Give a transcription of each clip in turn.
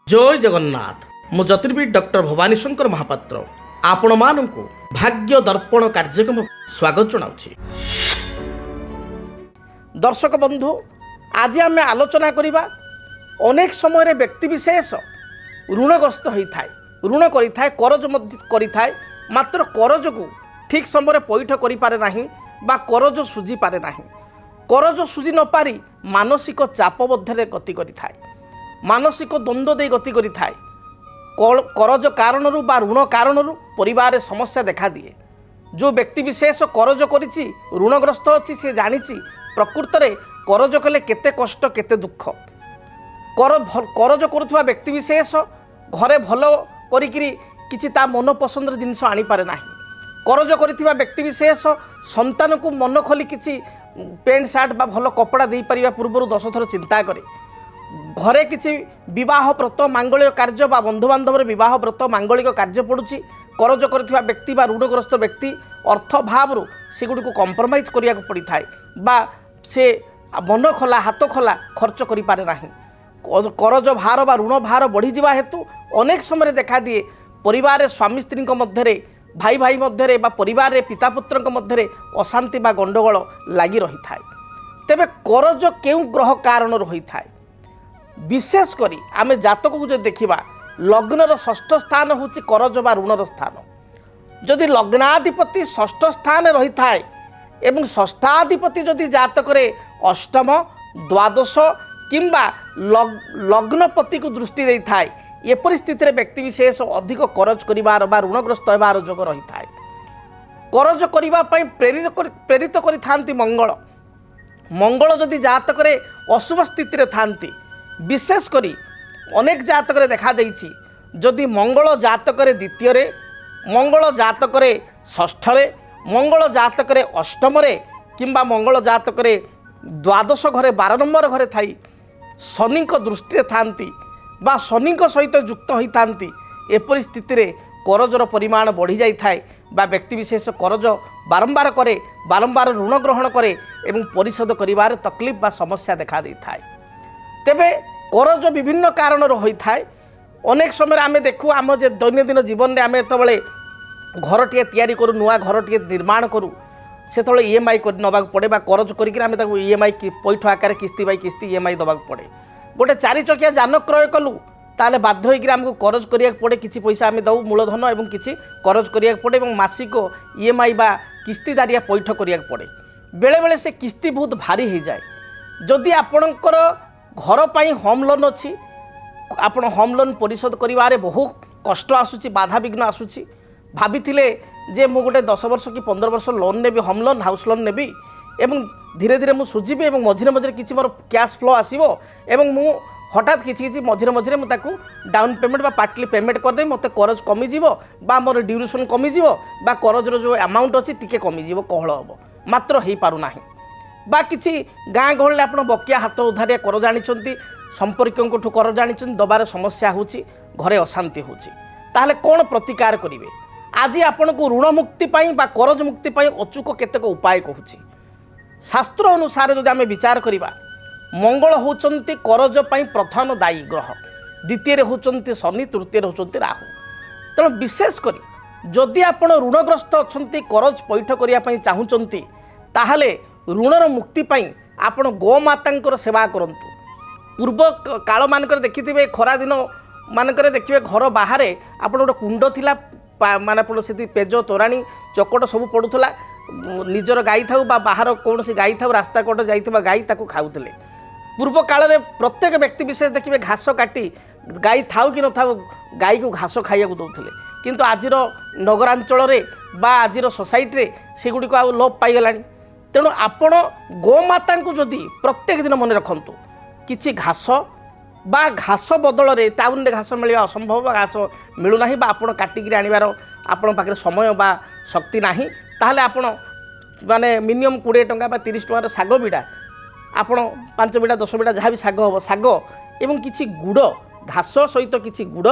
जय जगन्नाथ मु ज्योतिर्विद डॉक्टर भवानी शंकर महापात्र आपण मानू भाग्य दर्पण कार्यक्रम स्वागत जनाऊँ। दर्शक बंधु आज आम आलोचना करवा अनेक समय व्यक्तिशेष ऋणग्रस्त होता है, ऋण करें करज करें मात्र करज को ठीक समय पैठ कर करज सुझी पारे ना। करज सुझी न पारी मानसिक चाप मध्य गति करें, मानसिक द्वंद्व दे गति करें। करज कारण ऋण कारण परिवार समस्या देखा दिए। जो व्यक्ति विशेष करज करिछि ऋणग्रस्त अच्छी से जानी प्रकृत में करज कले केते कष्ट केते दुख। करज करुवा व्यक्ति विशेष घरे भल करी ता मन पसंदर जिनिस आनी पारे ना। करज करिथिबा व्यक्ति विशेष संतान को मन खोली किसी पेंट सार्ट बा भल कपड़ा दे पारिबा पूर्व 10 थर चिंता करे। घरे किसी विवाह व्रत मांगलिक कार्य बा बंधु बांधव विवाह व्रत मांगलिक कार्य पड़ुछि। करज करिथिबा व्यक्ति बा ऋणग्रस्त व्यक्ति अर्थ भाव से गुडी को कंप्रोमाइज करिया को पड़ी थाए बा से मन खोला हाथ खोला खर्च करि पारे नाही। करज भार बा ऋण भार बढ़ी जिबा हेतु अनेक समय देखा दिए परिवार स्वामी स्त्री मध्य भाई भाई मध्य परिवार पिता पुत्र मध्य अशांति बा गंडगोल लगी रही थाए। तेबे करज केउ ग्रह कारण रही थाए विशेष करी आमे जातक को जो देखा लग्नर षष्ठ स्थान हूँ करज बा ऋणर स्थान। जदि लग्नाधिपति षष्ठ स्थान रही थाए एवं षष्ठाधिपति जदि जातक अष्टम द्वादश किंबा लग्नपति को दृष्टि दे थाए ये परिस्थिति व्यक्ति विशेष अधिक करज करिवार बा ऋणग्रस्त होबार जोग रही थाए। करज करने प्रेरित करि मंगल। मंगल जदि जातक अशुभ स्थिति थांती विशेष करी अनेक जातक देखा देइछि जदि मंगल जातक द्वितीय मंगल जातक षष्ठ मंगल जातक अष्टम किंबा मंगल जातक द्वादश घरे 12 नंबर घरे थाई शनि दृष्टि थांती बा शनि सहित युक्त होती एपरि स्थिति रे करजर परिमाण बढ़ी जाई थाए बा व्यक्ति विशेष करज बारंबार करे बारंबार ऋण ग्रहण करे एवं परिशोध करिवार तकलीफ बा समस्या देखा दे थाए। तेबे करज विभिन्न कारण होता है। अनेक समय आमे देखू आम दैनंदिन जीवन में आम जो घर टे तैयारी करूँ नुआ घर टे निर्माण करूँ से EMI नवाक पड़े करज करके EMI पैठ आकार किस्ती बाई किस्ती EMI दवाक पड़े। गोटे 4 चकिया जान क्रय कलु ताले बाध्य होकर आमको करज करिया पड़े किसी पैसा आम दऊ मूलधन एवं किसी करज करिया पड़े और मासिक EMI बा किस्ती दारिया पैठ करिया पड़े। बेले बेले से किस्ती बहुत भारी हो जाए। जदि आपणकर घर पाई होम लोन अच्छी आपण होम लोन परिशोध करिवारे बहु कष्ट आसुची बाधा विघ्न आसुची भाभी जे मु गोटे 10 वर्ष कि 15 वर्ष लोन नेबी होम लोन हाउस लोन नेबी एवं धीरे धीरे मु सुझीबी एवं मझिरे मझिरे किछि मोर कैश फ्लो आसीबो एवं मु हठात किछि मझिरे मझिरे मु ताकू डाउन पेमेंट बा पार्टली पेमेंट कर दे मते करज कमी जीवो बा मोर ड्यूरेशन कमी जीवो बा करजर जो अमाउंट अछि टिके कमी जीवो कहळ हबो मात्र हेई पारु नाही। बा किसी गाँ गहल आप बकिया हाथ उधारिया कर जानी संपर्कों कर जानी दबार समस्या होची घरे अशांति होची ताहले कौन प्रतिकार करेंगे। आज आपण को ऋण मुक्ति बा करज मुक्ति अचूक केतेक उपाय कहूँ। शास्त्र अनुसार जब आम विचार करवा मंगल होचंती करज प्रधान दायी ग्रह, द्वितीय होचंती शनि, तृतीय होचंती राहु। तेणु विशेष करी जदि आपण ऋणग्रस्त अच्छा करज पैठ करने चाहूँगी ताहले ऋणर मुक्ति पाई आपण गोमाता सेवा करंतु। पूर्व काल मानक देखिथिबे खरा दिन मानक देखिए घर बाहर आपण गोटे कुंड थिला माने आपण से पेज तोराणी चकट सब पड़ूला निजर गाई था बाहर कौन सी गाई था रास्ता कट जाइथिबा गाई ताकू खाउथिले। पूर्व काल में प्रत्येक व्यक्ति विशेष देखिए घास काटी गाई थाउ कि न थाउ गाई को घास खाइया दौले किंतु आजिर नगरांचल बा आजिर सोसाइटी रे सेगुडी को लोप पाईगलानी। तेणु आपण गोमाता को जदि प्रत्येक दिन मन रखु किछि घास बा घास बदल रे टाउन रे घास मिलवा असंभव बा घास मिलूना बा आपण काटिक आनिबार आपण पाखे समय बा शक्ति नाही ताहले आपण माने मिनिमम 20 टंका बा 30 टंकार साग बिड़ा आपण 5 बिड़ा 10 बिड़ा जहाँ भी साग हम साग एवं किछि गुड़ घास सहित किछि गुड़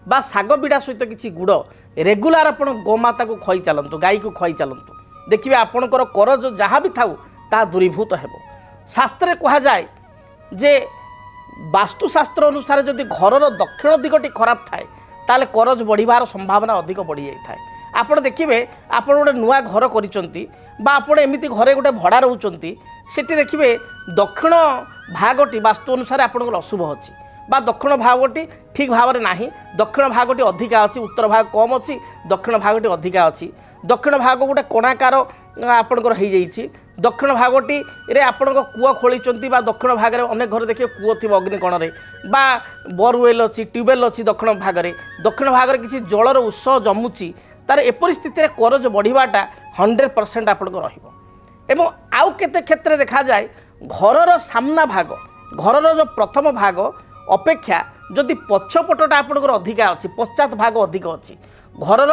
बा साग बिड़ा सहित किछि गुड़ रेगुलार आपण गोमाता को खुआई चलतु गाई को खुआई चलतु देखिए आपणकर करज जहाँ भी थाउ ता दूरीभूत हेबो। शास्त्र कहा जाए जे ବାସ୍ତୁଶାସ୍ତ୍ର ଅନୁସାରେ ଯଦି ଘରର ଦକ୍ଷିଣ ଦିଗଟି ଖରାପ ଥାଏ ତାହେଲେ କରଜ ବଢ଼ିବାର ସମ୍ଭାବନା ଅଧିକ ବଢ଼ିଯାଇଥାଏ। ଆପଣ ଦେଖିବେ ଆପଣ ଗୋଟେ ନୂଆ ଘର କରିଛନ୍ତି ବା ଆପଣ ଏମିତି ଘରେ ଗୋଟେ ଭଡ଼ା ରହୁଛନ୍ତି, ସେଠି ଦେଖିବେ ଦକ୍ଷିଣ ଭାଗଟି ବାସ୍ତୁ ଅନୁସାରେ ଆପଣଙ୍କର ଅଶୁଭ ଅଛି ବା ଦକ୍ଷିଣ ଭାଗଟି ଠିକ୍ ଭାବରେ ନାହିଁ, ଦକ୍ଷିଣ ଭାଗଟି ଅଧିକା ଅଛି, ଉତ୍ତର ଭାଗ କମ୍ ଅଛି, ଦକ୍ଷିଣ ଭାଗଟି ଅଧିକା ଅଛି। ଦକ୍ଷିଣ ଭାଗ ଗୋଟେ କୋଣାକାର ଆପଣଙ୍କର ହେଇଯାଇଛି। ଦକ୍ଷିଣ ଭାଗଟିରେ ଆପଣଙ୍କ କୂଅ ଖୋଳିଛନ୍ତି ବା ଦକ୍ଷିଣ ଭାଗରେ ଅନେକ ଘରେ ଦେଖିବେ କୂଅ ଥିବ ଅଗ୍ନିକୋଣରେ ବା ବୋରୱେଲ୍ ଅଛି, ଟ୍ୟୁବୱେଲ୍ ଅଛି ଦକ୍ଷିଣ ଭାଗରେ, ଦକ୍ଷିଣ ଭାଗରେ କିଛି ଜଳର ଉତ୍ସ ଜମୁଛି, ତାର ଏପରି ସ୍ଥିତିରେ କରଜ ବଢ଼ିବାଟା 100% ଆପଣଙ୍କ ରହିବ। ଏବଂ ଆଉ କେତେ କ୍ଷେତ୍ରରେ ଦେଖାଯାଏ ଘରର ସାମ୍ନା ଭାଗ, ଘରର ଯେଉଁ ପ୍ରଥମ ଭାଗ ଅପେକ୍ଷା ଯଦି ପଛପଟଟା ଆପଣଙ୍କର ଅଧିକା ଅଛି, ପଶ୍ଚାତ ଭାଗ ଅଧିକ ଅଛି, ଘରର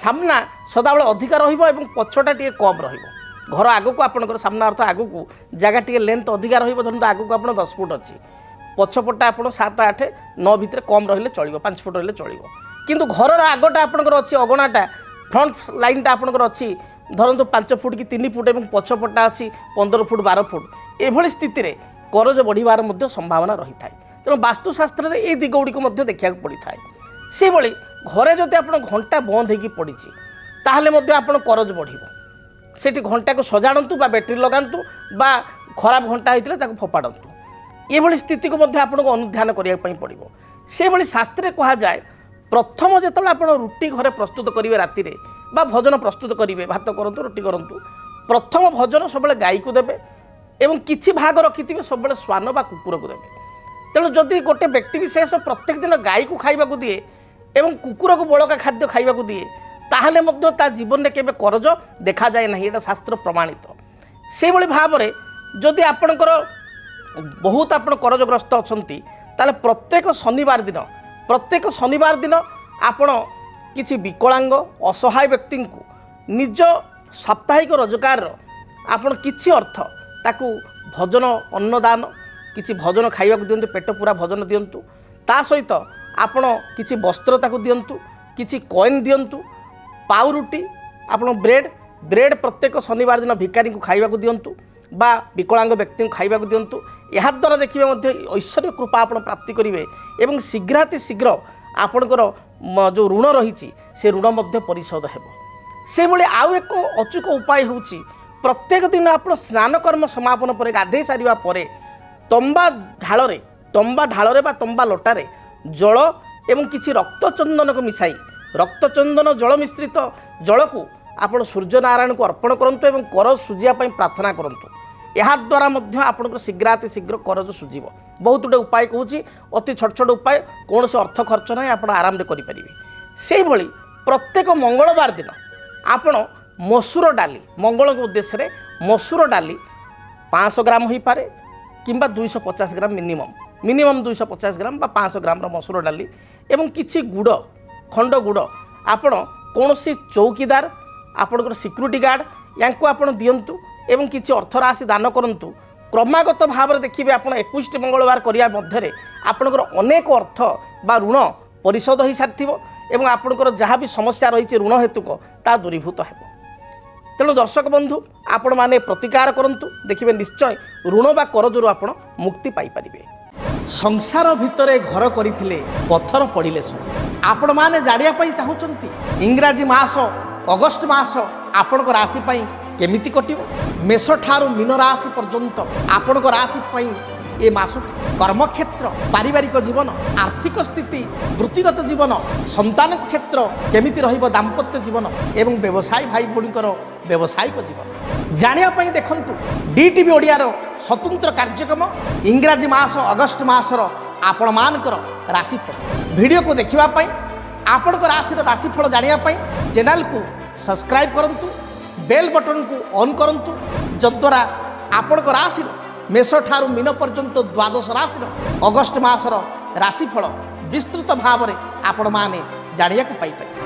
ସାମ୍ନା ସଦାବେଳେ ଅଧିକା ରହିବ ଏବଂ ପଛଟା ଟିକେ କମ୍ ରହିବ। ଘର ଆଗକୁ ଆପଣଙ୍କର ସାମ୍ନା ଅର୍ଥ ଆଗକୁ ଜାଗା ଟିକେ ଲେନ୍ଥ ଅଧିକା ରହିବ, ଧରନ୍ତୁ ଆଗକୁ ଆପଣ 10 ଫୁଟ ଅଛି, ପଛପଟଟା ଆପଣ 7, 8, 9 ଭିତରେ କମ୍ ରହିଲେ ଚଳିବ, 5 ଫୁଟ ରହିଲେ ଚଳିବ। କିନ୍ତୁ ଘରର ଆଗଟା ଆପଣଙ୍କର ଅଛି ଅଗଣାଟା, ଫ୍ରଣ୍ଟ ଲାଇନ୍ଟା ଆପଣଙ୍କର ଅଛି ଧରନ୍ତୁ 5 ଫୁଟ କି 3 ଫୁଟ ଏବଂ ପଛପଟଟା ଅଛି 15 ଫୁଟ 12 ଫୁଟ, ଏଭଳି ସ୍ଥିତିରେ କରଜ ବଢ଼ିବାର ମଧ୍ୟ ସମ୍ଭାବନା ରହିଥାଏ। ତେଣୁ ବାସ୍ତୁଶାସ୍ତ୍ରରେ এই ଦିଗଗୁଡ଼ିକ ମଧ୍ୟ ଦେଖିବାକୁ ପଡ଼ିଥାଏ। ସେହିଭଳି ଘରେ ଯଦି ଆପଣ ଘଣ୍ଟା ବନ୍ଦ ହୋଇକି ପଡ଼ିଛି ତାହେଲେ ମଧ୍ୟ ଆପଣ କରଜ ବଢ଼ିବ। ସେଠି ଘଣ୍ଟାକୁ ସଜାଡ଼ନ୍ତୁ ବା ବ୍ୟାଟେରୀ ଲଗାନ୍ତୁ ବା ଖରାପ ଘଣ୍ଟା ହୋଇଥିଲେ ତାକୁ ଫୋପାଡ଼ନ୍ତୁ। ଏଭଳି ସ୍ଥିତିକୁ ମଧ୍ୟ ଆପଣଙ୍କୁ ଅନୁଧ୍ୟାନ କରିବା ପାଇଁ ପଡ଼ିବ। ସେଭଳି ଶାସ୍ତ୍ରରେ କୁହାଯାଏ ପ୍ରଥମ ଯେତେବେଳେ ଆପଣ ରୁଟି ଘରେ ପ୍ରସ୍ତୁତ କରିବେ ରାତିରେ ବା ଭୋଜନ ପ୍ରସ୍ତୁତ କରିବେ, ଭାତ କରନ୍ତୁ ରୁଟି କରନ୍ତୁ, ପ୍ରଥମ ଭୋଜନ ସବୁବେଳେ ଗାଈକୁ ଦେବେ ଏବଂ କିଛି ଭାଗ ରଖିଥିବେ ସବୁବେଳେ ଶ୍ୱାନ ବା କୁକୁରକୁ ଦେବେ। ତେଣୁ ଯଦି ଗୋଟେ ବ୍ୟକ୍ତିବିଶେଷ ପ୍ରତ୍ୟେକ ଦିନ ଗାଈକୁ ଖାଇବାକୁ ଦିଏ ଏବଂ କୁକୁରକୁ ବଳକା ଖାଦ୍ୟ ଖାଇବାକୁ ଦିଏ ତାହେଲେ ମଧ୍ୟ ତା ଜୀବନରେ କେବେ କରଜ ଦେଖାଯାଏ ନାହିଁ, ଏଇଟା ଶାସ୍ତ୍ର ପ୍ରମାଣିତ। ସେଇଭଳି ଭାବରେ ଯଦି ଆପଣଙ୍କର ବହୁତ ଆପଣ କରଜଗ୍ରସ୍ତ ଅଛନ୍ତି ତାହେଲେ ପ୍ରତ୍ୟେକ ଶନିବାର ଦିନ ଆପଣ କିଛି ବିକଳାଙ୍ଗ ଅସହାୟ ବ୍ୟକ୍ତିଙ୍କୁ ନିଜ ସାପ୍ତାହିକ ରୋଜଗାରର ଆପଣ କିଛି ଅର୍ଥ ତାକୁ ଭୋଜନ ଅନ୍ନଦାନ କିଛି ଭୋଜନ ଖାଇବାକୁ ଦିଅନ୍ତୁ, ପେଟ ପୁରା ଭୋଜନ ଦିଅନ୍ତୁ। ତା ସହିତ ଆପଣ କିଛି ବସ୍ତ୍ର ତାକୁ ଦିଅନ୍ତୁ, କିଛି କଏନ୍ ଦିଅନ୍ତୁ, ପାଉରୁଟି ଆପଣ ବ୍ରେଡ୍ ପ୍ରତ୍ୟେକ ଶନିବାର ଦିନ ଭିକାରୀଙ୍କୁ ଖାଇବାକୁ ଦିଅନ୍ତୁ ବା ବିକଳାଙ୍ଗ ବ୍ୟକ୍ତିଙ୍କୁ ଖାଇବାକୁ ଦିଅନ୍ତୁ। ଏହାଦ୍ୱାରା ଦେଖିବେ ମଧ୍ୟ ଐଶ୍ୱର୍ଯ୍ୟ କୃପା ଆପଣ ପ୍ରାପ୍ତି କରିବେ ଏବଂ ଶୀଘ୍ର ଆପଣଙ୍କର ଯେଉଁ ଋଣ ରହିଛି ସେ ଋଣ ମଧ୍ୟ ପରିଶୋଧ ହେବ। ସେଭଳି ଆଉ ଏକ ଅଚୁକ ଉପାୟ ହେଉଛି ପ୍ରତ୍ୟେକ ଦିନ ଆପଣ ସ୍ନାନ କର୍ମ ସମାପନ ପରେ ଗାଧୋଇ ସାରିବା ପରେ ତମ୍ବା ଢାଳରେ ବା ତମ୍ବା ଲୋଟାରେ ଜଳ ଏବଂ କିଛି ରକ୍ତଚନ୍ଦନକୁ ମିଶାଇ ରକ୍ତଚନ୍ଦନ ଜଳ ମିଶ୍ରିତ ଜଳକୁ ଆପଣ ସୂର୍ଯ୍ୟନାରାୟଣଙ୍କୁ ଅର୍ପଣ କରନ୍ତୁ ଏବଂ କରଜ ଶୁଝିବା ପାଇଁ ପ୍ରାର୍ଥନା କରନ୍ତୁ। ଏହାଦ୍ୱାରା ମଧ୍ୟ ଆପଣଙ୍କର ଶୀଘ୍ର କରଜ ଶୁଝିବ। ବହୁତ ଗୁଡ଼ିଏ ଉପାୟ କହୁଛି, ଅତି ଛୋଟ ଉପାୟ, କୌଣସି ଅର୍ଥ ଖର୍ଚ୍ଚ ନାହିଁ, ଆପଣ ଆରାମରେ କରିପାରିବେ। ସେହିଭଳି ପ୍ରତ୍ୟେକ ମଙ୍ଗଳବାର ଦିନ ଆପଣ ମସୁର ଡାଲି, ମଙ୍ଗଳଙ୍କ ଉଦ୍ଦେଶ୍ୟରେ ମସୁର ଡାଲି 500 ଗ୍ରାମ ହୋଇପାରେ କିମ୍ବା 250 ଗ୍ରାମ ମିନିମମ୍ 250 ଗ୍ରାମ ବା 500 ଗ୍ରାମର ମସୁର ଡାଲି ଏବଂ କିଛି ଖଣ୍ଡ ଗୁଡ଼ ଆପଣ କୌଣସି ଚୌକିଦାର, ଆପଣଙ୍କର ସିକ୍ୟୁରିଟି ଗାର୍ଡ଼ ୟାଙ୍କୁ ଆପଣ ଦିଅନ୍ତୁ ଏବଂ କିଛି ଅର୍ଥ ରାଶି ଦାନ କରନ୍ତୁ। କ୍ରମାଗତ ଭାବରେ ଦେଖିବେ ଆପଣ 21ଟି ମଙ୍ଗଳବାର କରିବା ମଧ୍ୟରେ ଆପଣଙ୍କର ଅନେକ ଅର୍ଥ ବା ଋଣ ପରିଶୋଧ ହୋଇସାରିଥିବ ଏବଂ ଆପଣଙ୍କର ଯାହା ବି ସମସ୍ୟା ରହିଛି ଋଣ ହେତୁକ ତାହା ଦୂରୀଭୂତ ହେବ। ତେଣୁ ଦର୍ଶକ ବନ୍ଧୁ ଆପଣମାନେ ପ୍ରତିକାର କରନ୍ତୁ, ଦେଖିବେ ନିଶ୍ଚୟ ଋଣ ବା କରଜରୁ ଆପଣ ମୁକ୍ତି ପାଇପାରିବେ। ସଂସାର ଭିତରେ ଘର କରିଥିଲେ ପଥର ପଡ଼ିଲେ ସବୁ। ଆପଣମାନେ ଜାଣିବା ପାଇଁ ଚାହୁଁଛନ୍ତି ଇଂରାଜୀ ମାସ ଅଗଷ୍ଟ ମାସ ଆପଣଙ୍କ ରାଶି ପାଇଁ କେମିତି କଟିବ? ମେଷ ଠାରୁ ମୀନ ରାଶି ପର୍ଯ୍ୟନ୍ତ ଆପଣଙ୍କ ରାଶି ପାଇଁ ଏ ମାସଟି କର୍ମକ୍ଷେତ୍ର, ପାରିବାରିକ ଜୀବନ, ଆର୍ଥିକ ସ୍ଥିତି, ବୃତ୍ତିଗତ ଜୀବନ, ସନ୍ତାନ କ୍ଷେତ୍ର କେମିତି ରହିବ, ଦାମ୍ପତ୍ୟ ଜୀବନ ଏବଂ ବ୍ୟବସାୟୀ ଭାଇ ଭଉଣୀଙ୍କର ବ୍ୟବସାୟିକ ଜୀବନ ଜାଣିବା ପାଇଁ ଦେଖନ୍ତୁ DTV ଓଡ଼ିଆର ସ୍ୱତନ୍ତ୍ର କାର୍ଯ୍ୟକ୍ରମ ଇଂରାଜୀ ମାସ ଅଗଷ୍ଟ ମାସର ଆପଣମାନଙ୍କର ରାଶିଫଳ। ଭିଡ଼ିଓକୁ ଦେଖିବା ପାଇଁ ଆପଣଙ୍କ ରାଶିର ରାଶିଫଳ ଜାଣିବା ପାଇଁ ଚ୍ୟାନେଲକୁ ସବସ୍କ୍ରାଇବ୍ କରନ୍ତୁ, ବେଲ୍ ବଟନକୁ ଅନ୍ କରନ୍ତୁ, ଯଦ୍ୱାରା ଆପଣଙ୍କ ରାଶିର ମେଷ ଠାରୁ ମୀନ ପର୍ଯ୍ୟନ୍ତ 12 ରାଶିର ଅଗଷ୍ଟ ମାସର ରାଶିଫଳ ବିସ୍ତୃତ ଭାବରେ ଆପଣମାନେ ଜାଣିବାକୁ ପାଇପାରିବେ।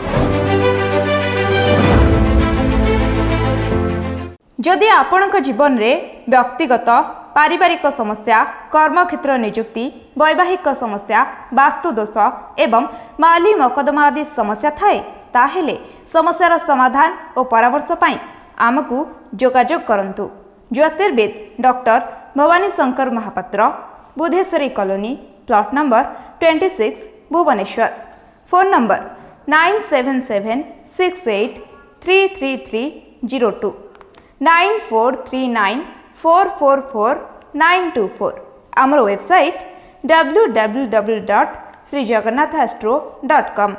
ଯଦି ଆପଣଙ୍କ ଜୀବନରେ ବ୍ୟକ୍ତିଗତ ପାରିବାରିକ ସମସ୍ୟା, କର୍ମକ୍ଷେତ୍ର ନିଯୁକ୍ତି, ବୈବାହିକ ସମସ୍ୟା, ବାସ୍ତୁଦୋଷ ଏବଂ ମାଲି ମକଦ୍ଦମା ଆଦି ସମସ୍ୟା ଥାଏ ତାହେଲେ ସମସ୍ୟାର ସମାଧାନ ଓ ପରାମର୍ଶ ପାଇଁ ଆମକୁ ଯୋଗାଯୋଗ କରନ୍ତୁ। ଜ୍ୟୋତିର୍ବିଦ doctor Bhabani Shankar Mohapatra, Budheswari colony plot number 26 Bhubaneswar. Phone number 9776833302 9439444924। आमर वेबसाइट www.srijagannathastro.com।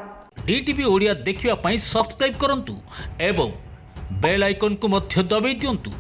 डीटीवी ओडिया देखिवा पाई सब्सक्राइब करंतु एवं बेल आइकन को मध्य दबाई दियंतु।